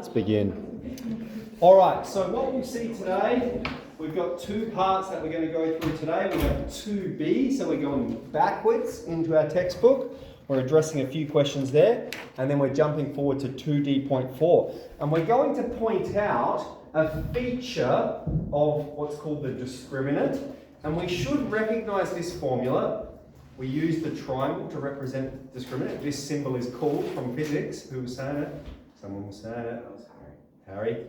Let's begin. All right, so what we'll see today, we've got two parts that we're going to go through today. We have 2B, so we're going backwards into our textbook. We're addressing a few questions there, and then we're jumping forward to 2D.4. And we're going to point out a feature of what's called the discriminant. And we should recognize this formula. We use the triangle to represent discriminant. This symbol is called, from physics, who was saying it? Someone was saying it. Harry?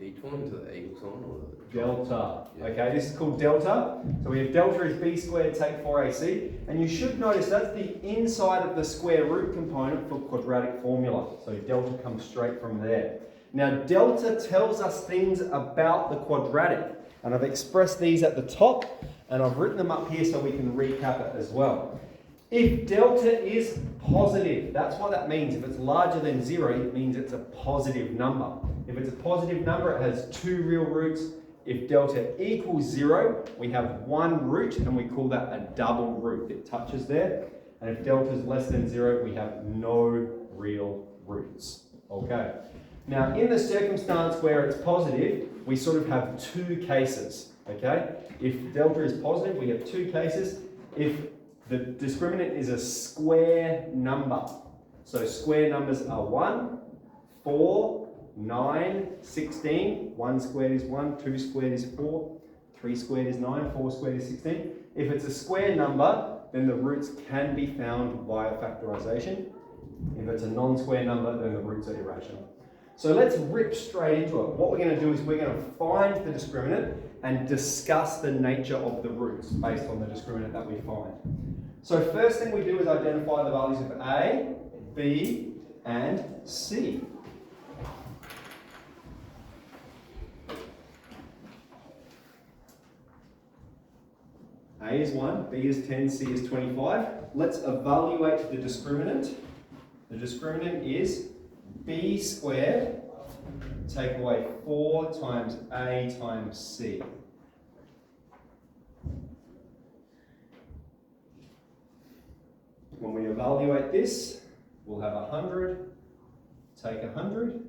Each one to the equal sign or the Delta. Yeah. Okay, this is called delta. So we have delta is b squared take 4ac. And you should notice that's the inside of the square root component for quadratic formula. So delta comes straight from there. Now delta tells us things about the quadratic. And I've expressed these at the top, and I've written them up here so we can recap it as well. If delta is positive, that's what that means. If it's larger than 0, it means it's a positive number. If it's a positive number, it has two real roots. If delta equals 0, we have one root, and we call that a double root. It touches there. And if delta is less than 0, we have no real roots. Okay. Now, in the circumstance where it's positive, we sort of have two cases. Okay. If delta is positive, we have two cases. If the discriminant is a square number. So square numbers are 1, 4, 9, 16. 1 squared is 1, 2 squared is 4, 3 squared is 9, 4 squared is 16. If it's a square number, then the roots can be found via factorization. If it's a non-square number, then the roots are irrational. So let's rip straight into it. What we're going to do is we're going to find the discriminant and discuss the nature of the roots based on the discriminant that we find. So first thing we do is identify the values of A, B, and C. A is 1, B is 10, C is 25. Let's evaluate the discriminant. The discriminant is B squared, take away 4 times A times C. When we evaluate this, we'll have 100, take 100,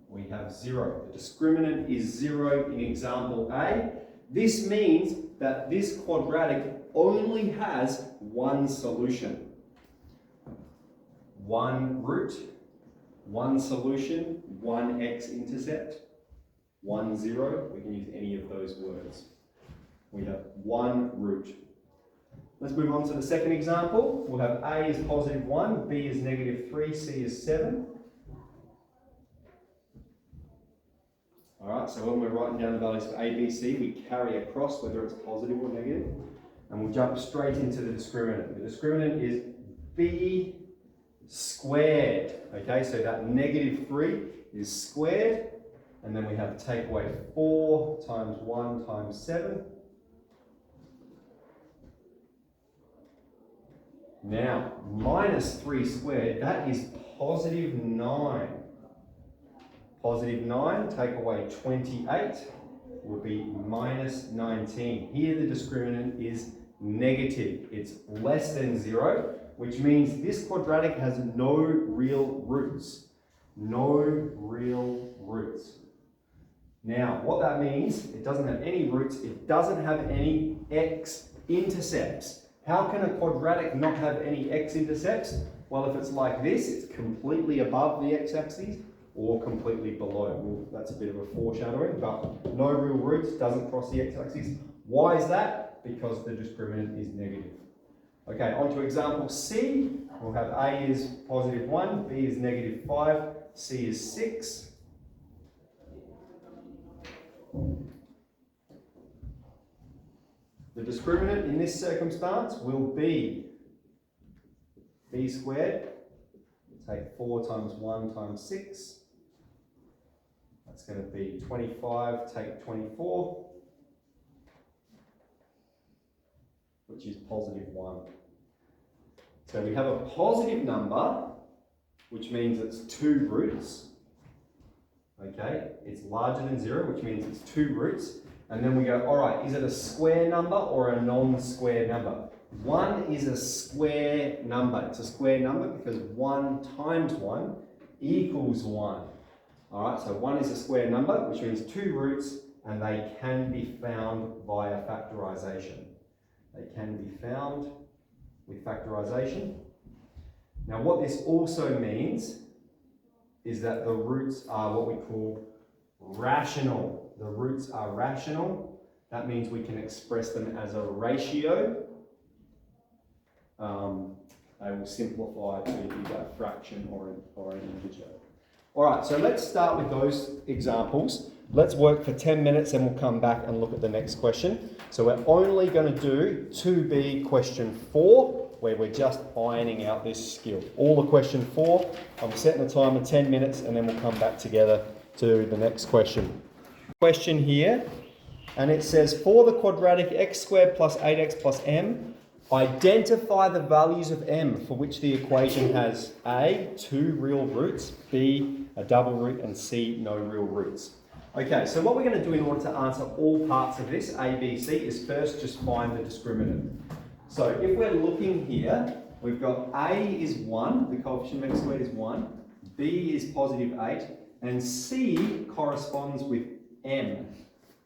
we have 0. The discriminant is 0 in example A. This means that this quadratic only has one solution. One root, one solution, one x-intercept, 1, 0. We can use any of those words. We have one root. Let's move on to the second example. We'll have A is positive 1, B is negative 3, C is 7. Alright, so when we're writing down the values for A, B, C, we carry across whether it's positive or negative. And we'll jump straight into the discriminant. The discriminant is B squared. Okay, so that negative 3 is squared. And then we have to take away 4 times 1 times 7. Now, minus 3 squared, that is positive 9. Positive 9, take away 28, would be minus 19. Here the discriminant is negative. It's less than 0, which means this quadratic has no real roots. No real roots. Now, what that means, it doesn't have any roots, it doesn't have any x-intercepts. How can a quadratic not have any x-intercepts? Well, if it's like this, it's completely above the x-axis or completely below. Well, that's a bit of a foreshadowing, but no real roots, doesn't cross the x-axis. Why is that? Because the discriminant is negative. Okay, on to example C. We'll have A is positive 1, B is negative 5, C is 6. The discriminant in this circumstance will be B squared, take 4 times 1 times 6. That's going to be 25, take 24, which is positive 1. So we have a positive number, which means it's 2 roots. Okay, it's larger than 0, which means it's 2 roots. And then we go, all right, is it a square number or a non-square number? 1 is a square number. It's a square number because 1 times 1 equals 1. All right, so 1 is a square number, which means 2 roots, and they can be found via factorization. They can be found with factorization. Now, what this also means is that the roots are what we call rational. The roots are rational. That means we can express them as a ratio. They will simplify to either a fraction or an integer. All right, so let's start with those examples. Let's work for 10 minutes and we'll come back and look at the next question. So we're only going to do 2B question 4, where we're just ironing out this skill. All the question 4, I'm setting a time of 10 minutes and then we'll come back together to do the next question. Question here, and it says, for the quadratic x squared plus 8x plus m, identify the values of m for which the equation has A, 2 real roots, B, a double root, and C, no real roots. Okay, so what we're going to do in order to answer all parts of this, A, B, C, is first just find the discriminant. So if we're looking here, we've got A is 1, the coefficient of x squared is 1, B is positive 8, and C corresponds with m.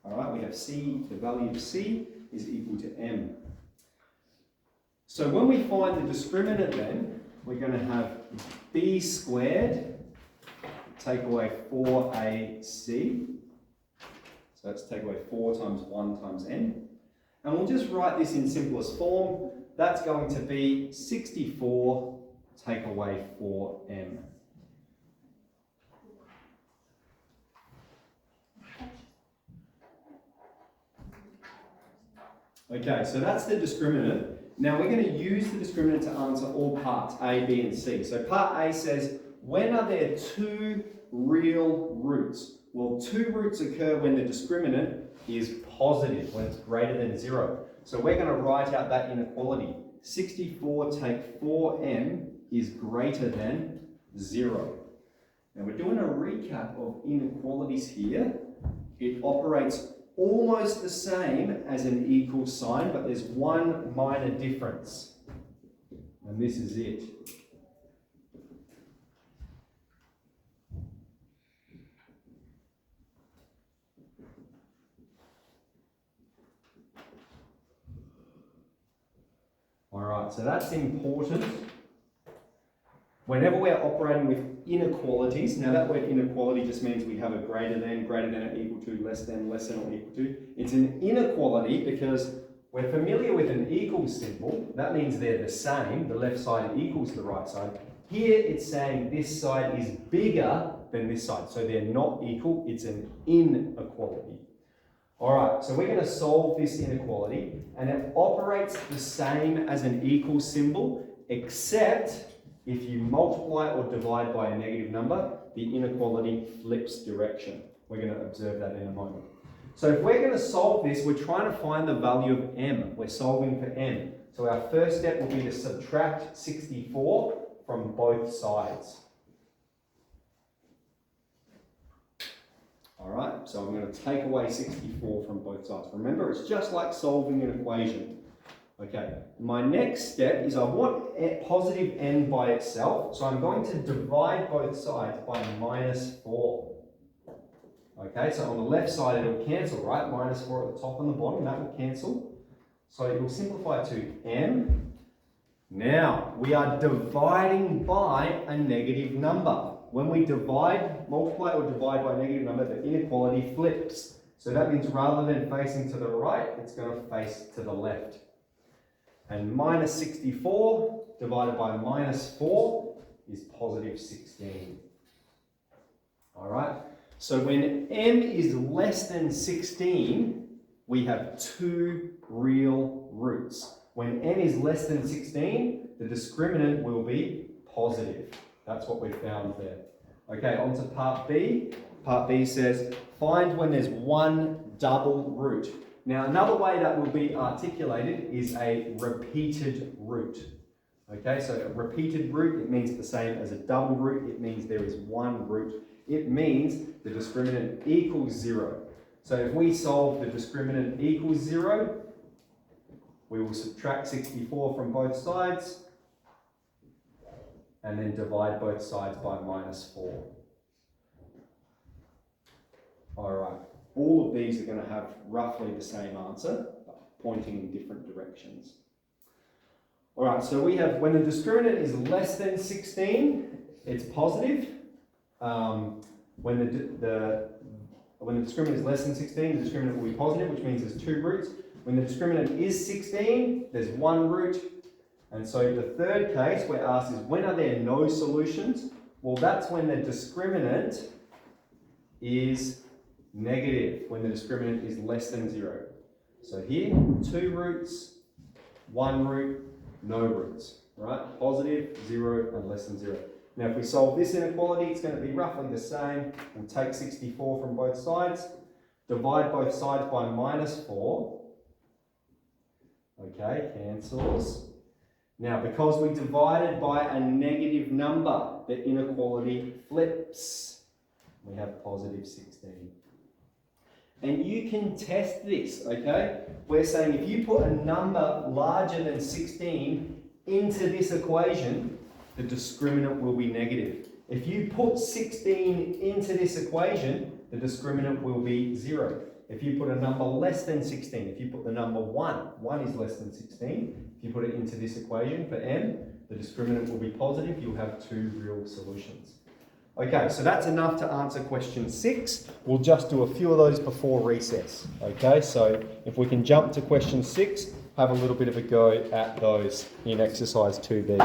All right, we have C, the value of C is equal to m. So when we find the discriminant then, we're going to have B squared, take away 4AC. So let's take away 4 times 1 times n. And we'll just write this in simplest form. That's going to be 64 take away 4m. Okay, so that's the discriminant. Now we're going to use the discriminant to answer all parts A, B, and C. So part A says, when are there 2 real roots? Well, 2 roots occur when the discriminant is positive, when it's greater than 0. So we're going to write out that inequality. 64 take 4m is greater than 0. Now we're doing a recap of inequalities here. It operates almost the same as an equal sign, but there's one minor difference. And this is it. All right, so that's important. Whenever we're operating with inequalities, now that word inequality just means we have a greater than or equal to, less than or equal to. It's an inequality because we're familiar with an equal symbol. That means they're the same. The left side equals the right side. Here it's saying this side is bigger than this side. So they're not equal. It's an inequality. All right, so we're going to solve this inequality, and it operates the same as an equal symbol, except if you multiply or divide by a negative number, the inequality flips direction. We're going to observe that in a moment. So if we're going to solve this, we're trying to find the value of m. We're solving for m. So our first step will be to subtract 64 from both sides. All right, so I'm going to take away 64 from both sides. Remember, it's just like solving an equation. Okay, my next step is I want a positive n by itself, so I'm going to divide both sides by -4. Okay, so on the left side it'll cancel, right? -4 at the top and the bottom, that will cancel. So it will simplify to m. Now, we are dividing by a negative number. When we multiply or divide by a negative number, the inequality flips. So that means rather than facing to the right, it's going to face to the left. And -64 divided by -4 is positive 16. All right? So when m is less than 16, we have 2 real roots. When m is less than 16, the discriminant will be positive. That's what we found there. Okay, on to part B. Part B says, find when there's 1 double root. Now, another way that will be articulated is a repeated root. Okay, so a repeated root, it means the same as a double root. It means there is 1 root. It means the discriminant equals 0. So if we solve the discriminant equals 0, we will subtract 64 from both sides and then divide both sides by -4. All right. All of these are going to have roughly the same answer, pointing in different directions. All right, so we have when the discriminant is less than 16, it's positive. When the discriminant is less than 16, the discriminant will be positive, which means there's 2 roots. When the discriminant is 16, there's 1 root. And so the third case we're asked is, when are there no solutions? Well, that's when the discriminant is negative, when the discriminant is less than 0. So here, 2 roots, 1 root, no roots, right? Positive, 0, and less than 0. Now, if we solve this inequality, it's going to be roughly the same. We'll take 64 from both sides, divide both sides by -4. Okay, cancels. Now, because we divided by a negative number, the inequality flips. We have positive 16. And you can test this, okay? We're saying if you put a number larger than 16 into this equation, the discriminant will be negative. If you put 16 into this equation, the discriminant will be 0. If you put a number less than 16, if you put the number 1 is less than 16, if you put it into this equation for m, the discriminant will be positive. You'll have 2 real solutions. Okay, so that's enough to answer question 6. We'll just do a few of those before recess. Okay, so if we can jump to question 6, have a little bit of a go at those in exercise 2B.